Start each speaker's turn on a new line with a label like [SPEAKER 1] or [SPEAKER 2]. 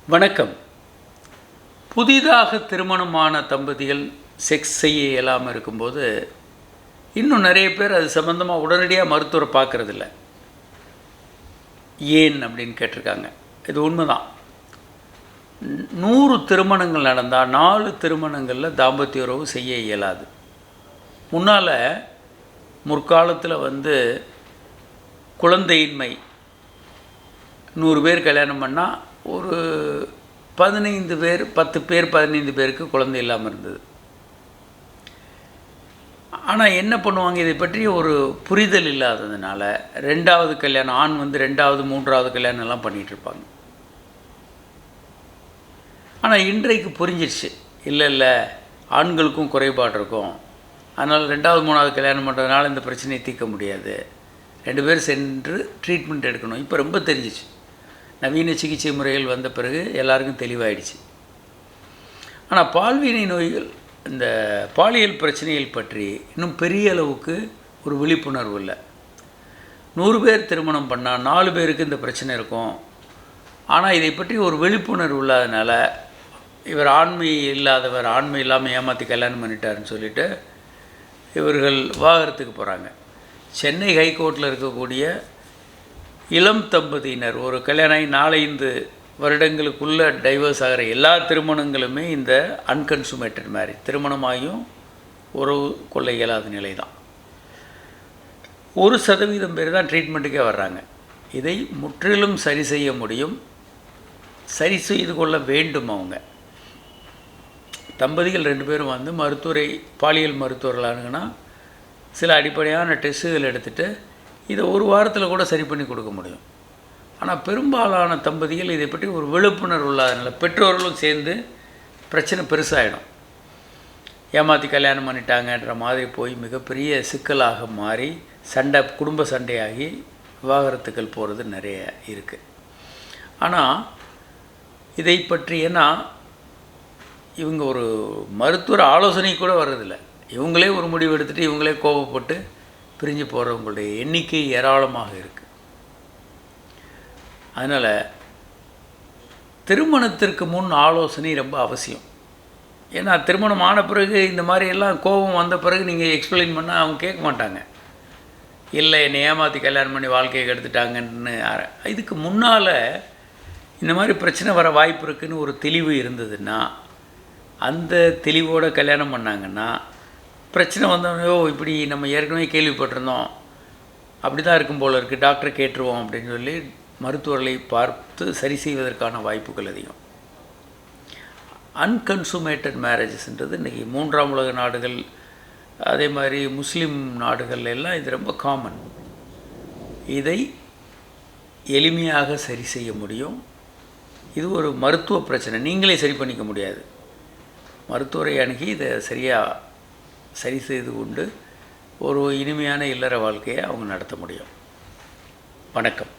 [SPEAKER 1] வணக்கம். புதிதாக திருமணமான தம்பதிகள் செக்ஸ் செய்ய இயலாமல் இருக்கும்போது இன்னும் நிறைய பேர் அது சம்மந்தமாக உடனடியாக மருத்துவரை பார்க்குறதில்ல. ஏன் அப்படின்னு கேட்டிருக்காங்க. இது உண்மைதான். 100 திருமணங்கள் நடந்தால் 4 திருமணங்களில் தாம்பத்திய உறவு செய்ய இயலாது. முன்னால் முற்காலத்தில் குழந்தையின்மை 100 பேர் கல்யாணம் பண்ணால் ஒரு 15 பேர் 10 பேர் 15 பேருக்கு குழந்தை இல்லாமல் இருந்தது. ஆனால் என்ன பண்ணுவாங்க, இதை பற்றி ஒரு புரிதல் இல்லாததுனால 2வது கல்யாணம், ஆண் 2வது 3வது கல்யாணம் எல்லாம் பண்ணிகிட்ருப்பாங்க. ஆனால் இன்றைக்கு புரிஞ்சிடுச்சு, இல்லை ஆண்களுக்கும் குறைபாடு இருக்கும், அதனால் 2வது 3வது கல்யாணம் பண்ணுறதுனால இந்த பிரச்சனையை தீர்க்க முடியாது, 2 பேர் சென்று ட்ரீட்மெண்ட் எடுக்கணும். இப்போ ரொம்ப தெரிஞ்சிச்சு. நவீன சிகிச்சை முறைகள் வந்த பிறகு எல்லாருக்கும் தெளிவாயிடுச்சு. ஆனால் பால்வினை நோய்கள், இந்த பாலியல் பிரச்சனைகள் பற்றி இன்னும் பெரிய அளவுக்கு ஒரு விழிப்புணர்வு இல்லை. 100 பேர் திருமணம் பண்ணால் 4 பேருக்கு இந்த பிரச்சனை இருக்கும். ஆனால் இதை பற்றி ஒரு விழிப்புணர்வு இல்லாதனால இவர் ஆண்மை இல்லாதவர், ஆண்மை இல்லாமல் ஏமாற்றி கல்யாணம் பண்ணிட்டாருன்னு சொல்லிவிட்டு இவர்கள் விவாகரத்துக்கு போகிறாங்க. சென்னை ஹைகோர்ட்டில் இருக்கக்கூடிய இளம் தம்பதியினர் ஒரு கல்யாணம் 4-5 வருடங்களுக்குள்ளே டைவர்ஸ் ஆகிற எல்லா திருமணங்களுமே இந்த அன்கன்சுமேட்டட் மேரேஜ், திருமணமாகியும் உறவு கொள்ள இயலாத நிலை தான். 1% பேர் தான் ட்ரீட்மெண்ட்டுக்கே வர்றாங்க. இதை முற்றிலும் சரி செய்ய முடியும், சரி செய்து கொள்ள வேண்டும். அவங்க தம்பதிகள் 2 பேரும் மருத்துவரை, பாலியல் மருத்துவர்கள் அணுகுனா சில அடிப்படையான டெஸ்ட்டுகள் எடுத்துகிட்டு இதை ஒரு வாரத்தில் கூட சரி பண்ணி கொடுக்க முடியும். ஆனால் பெரும்பாலான தம்பதிகள் இதை பற்றி ஒரு விழிப்புணர்வு இல்லாதனால பெற்றோர்களும் சேர்ந்து பிரச்சனை பெருசாகிடும். ஏமாற்றி கல்யாணம் பண்ணிட்டாங்கன்ற மாதிரி போய் மிகப்பெரிய சிக்கலாக மாறி குடும்ப சண்டையாகி விவாகரத்துக்கள் போகிறது நிறைய இருக்குது. ஆனால் இதை பற்றி இவங்க ஒரு மருத்துவர் ஆலோசனை கூட வர்றதில்லை. இவங்களே ஒரு முடிவு எடுத்துகிட்டு இவங்களே கோபப்பட்டு பிரிஞ்சு போகிறவங்களுடைய எண்ணிக்கை ஏராளமாக இருக்குது. அதனால் திருமணத்திற்கு முன் ஆலோசனை ரொம்ப அவசியம். ஏன்னா திருமணம் ஆன பிறகு இந்த மாதிரி எல்லாம் கோபம் வந்த பிறகு நீங்கள் எக்ஸ்பிளைன் பண்ணால் அவங்க கேட்க மாட்டாங்க. இல்லை, என்னை ஏமாற்றி கல்யாணம் பண்ணி வாழ்க்கையை கெடுத்துட்டாங்கன்னு. இதுக்கு முன்னால் இந்த மாதிரி பிரச்சனை வர வாய்ப்பு இருக்குதுன்னு ஒரு தெளிவு இருந்ததுன்னா, அந்த தெளிவோடு கல்யாணம் பண்ணாங்கன்னா பிரச்சனை வந்தோடனே இப்படி நம்ம ஏற்கனவே கேள்விப்பட்டிருந்தோம், அப்படி தான் இருக்கும் போல் இருக்குது, டாக்டரை கேட்டுருவோம் அப்படின்னு சொல்லி மருத்துவர்களை பார்த்து சரி செய்வதற்கான வாய்ப்புகள் அதிகம். அன்கன்சுமேட்டட் மேரேஜஸ்ன்றது இன்றைக்கி 3ஆம் உலக நாடுகள், அதே மாதிரி முஸ்லீம் நாடுகள் எல்லாம் இது ரொம்ப காமன். இதை எளிமையாக சரி செய்ய முடியும். இது ஒரு மருத்துவ பிரச்சனை, நீங்களே சரி பண்ணிக்க முடியாது. மருத்துவரை அணுகி இதை சரியாக சரி செய்து கொண்டு ஒரு இனிமையான இல்லற வாழ்க்கையை அவங்க நடத்த முடியும். வணக்கம்.